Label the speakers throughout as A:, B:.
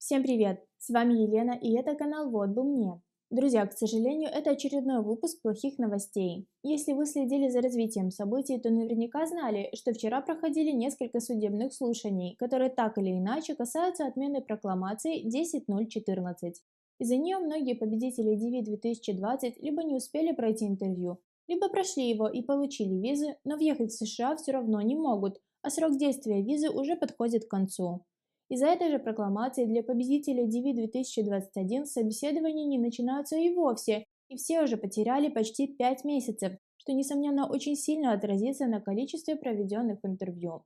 A: Всем привет! С вами Елена и это канал «Вот бы мне». Друзья, к сожалению, это очередной выпуск плохих новостей. Если вы следили за развитием событий, то наверняка знали, что вчера проходили несколько судебных слушаний, которые так или иначе касаются отмены прокламации 10.014. Из-за нее многие победители DV 2020 либо не успели пройти интервью, либо прошли его и получили визы, но въехать в США все равно не могут, а срок действия визы уже подходит к концу. Из-за этой же прокламации для победителей DV 2021 собеседования не начинаются и вовсе, и все уже потеряли почти 5 месяцев, что, несомненно, очень сильно отразится на количестве проведенных интервью.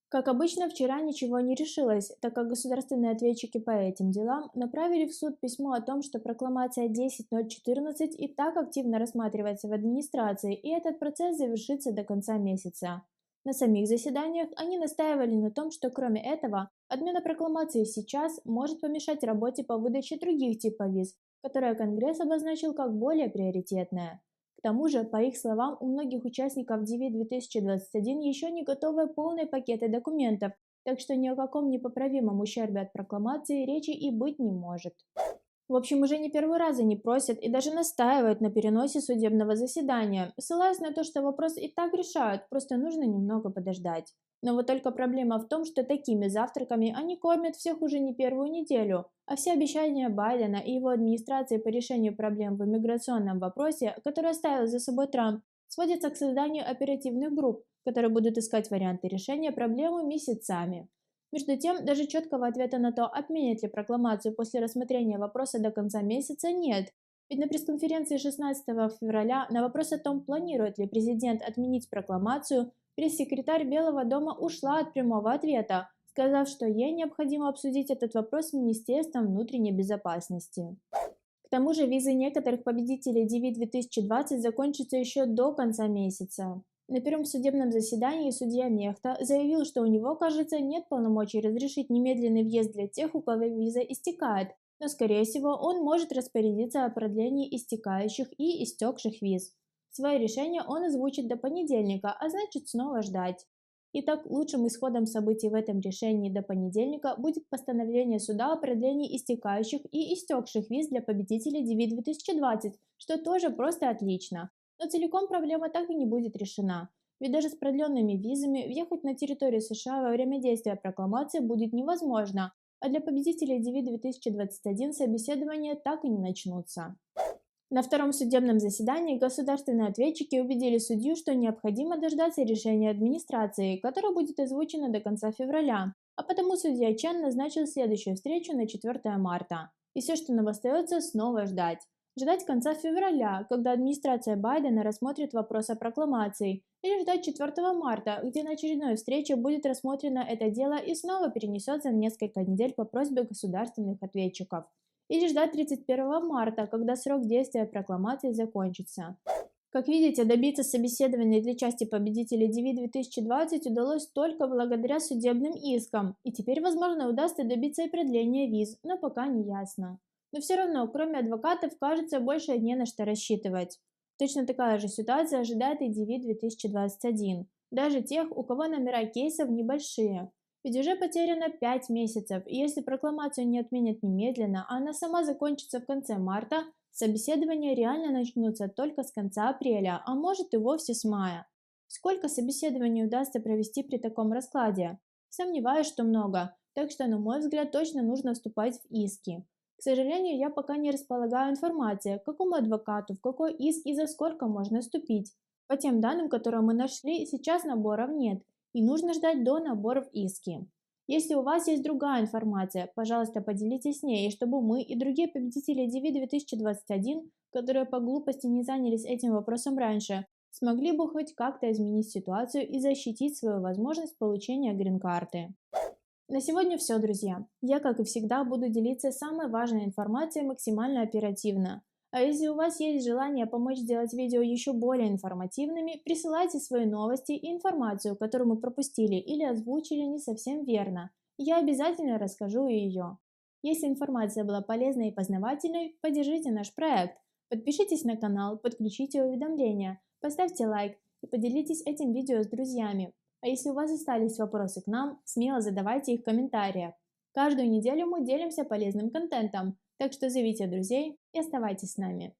A: Как обычно, вчера ничего не решилось, так как государственные ответчики по этим делам направили в суд письмо о том, что прокламация 10.014 и так активно рассматривается в администрации, и этот процесс завершится до конца месяца. На самих заседаниях они настаивали на том, что кроме этого, отмена прокламации сейчас может помешать работе по выдаче других типов виз, которые Конгресс обозначил как более приоритетные. К тому же, по их словам, у многих участников DV 2021 еще не готовы полные пакеты документов, так что ни о каком непоправимом ущербе от прокламации речи и быть не может. В общем, уже не первый раз они просят и даже настаивают на переносе судебного заседания, ссылаясь на то, что вопрос и так решают, просто нужно немного подождать. Но вот только проблема в том, что такими завтраками они кормят всех уже не первую неделю, а все обещания Байдена и его администрации по решению проблем в иммиграционном вопросе, которые оставил за собой Трамп, сводятся к созданию оперативных групп, которые будут искать варианты решения проблемы месяцами. Между тем, даже четкого ответа на то, отменят ли прокламацию после рассмотрения вопроса до конца месяца, нет. Ведь на пресс-конференции 16 февраля на вопрос о том, планирует ли президент отменить прокламацию, пресс-секретарь Белого дома ушла от прямого ответа, сказав, что ей необходимо обсудить этот вопрос с Министерством внутренней безопасности. К тому же визы некоторых победителей DV 2020 закончатся еще до конца месяца. На первом судебном заседании судья Мехта заявил, что у него, кажется, нет полномочий разрешить немедленный въезд для тех, у кого виза истекает, но, скорее всего, он может распорядиться о продлении истекающих и истекших виз. Свое решение он озвучит до понедельника, а значит снова ждать. Итак, лучшим исходом событий в этом решении до понедельника будет постановление суда о продлении истекающих и истекших виз для победителей DV 2020, что тоже просто отлично. Но целиком проблема так и не будет решена. Ведь даже с продленными визами въехать на территорию США во время действия прокламации будет невозможно, а для победителей DV 2021 собеседования так и не начнутся. На втором судебном заседании государственные ответчики убедили судью, что необходимо дождаться решения администрации, которое будет озвучено до конца февраля, а потому судья Чен назначил следующую встречу на 4 марта. И все, что нам остается, снова ждать. Ждать конца февраля, когда администрация Байдена рассмотрит вопрос о прокламации, или ждать 4 марта, где на очередной встрече будет рассмотрено это дело и снова перенесется на несколько недель по просьбе государственных ответчиков. Или ждать 31 марта, когда срок действия прокламации закончится. Как видите, добиться собеседования для части победителей DV 2020 удалось только благодаря судебным искам, и теперь, возможно, удастся добиться и продления виз, но пока не ясно. Но все равно, кроме адвокатов, кажется, больше не на что рассчитывать. Точно такая же ситуация ожидает и DV 2021, даже тех, у кого номера кейсов небольшие. Ведь уже потеряно 5 месяцев, и если прокламацию не отменят немедленно, а она сама закончится в конце марта, собеседования реально начнутся только с конца апреля, а может и вовсе с мая. Сколько собеседований удастся провести при таком раскладе? Сомневаюсь, что много, так что, на мой взгляд, точно нужно вступать в иски. К сожалению, я пока не располагаю информацией, к какому адвокату, в какой иск и за сколько можно вступить. По тем данным, которые мы нашли, сейчас наборов нет, и нужно ждать до набора в иски. Если у вас есть другая информация, пожалуйста, поделитесь с ней, чтобы мы и другие победители DV 2021, которые по глупости не занялись этим вопросом раньше, смогли бы хоть как-то изменить ситуацию и защитить свою возможность получения грин-карты. На сегодня все, друзья. Я, как и всегда, буду делиться самой важной информацией максимально оперативно. А если у вас есть желание помочь сделать видео еще более информативными, присылайте свои новости и информацию, которую мы пропустили или озвучили не совсем верно. Я обязательно расскажу ее. Если информация была полезной и познавательной, поддержите наш проект. Подпишитесь на канал, подключите уведомления, поставьте лайк и поделитесь этим видео с друзьями. А если у вас остались вопросы к нам, смело задавайте их в комментариях. Каждую неделю мы делимся полезным контентом, так что зовите друзей и оставайтесь с нами.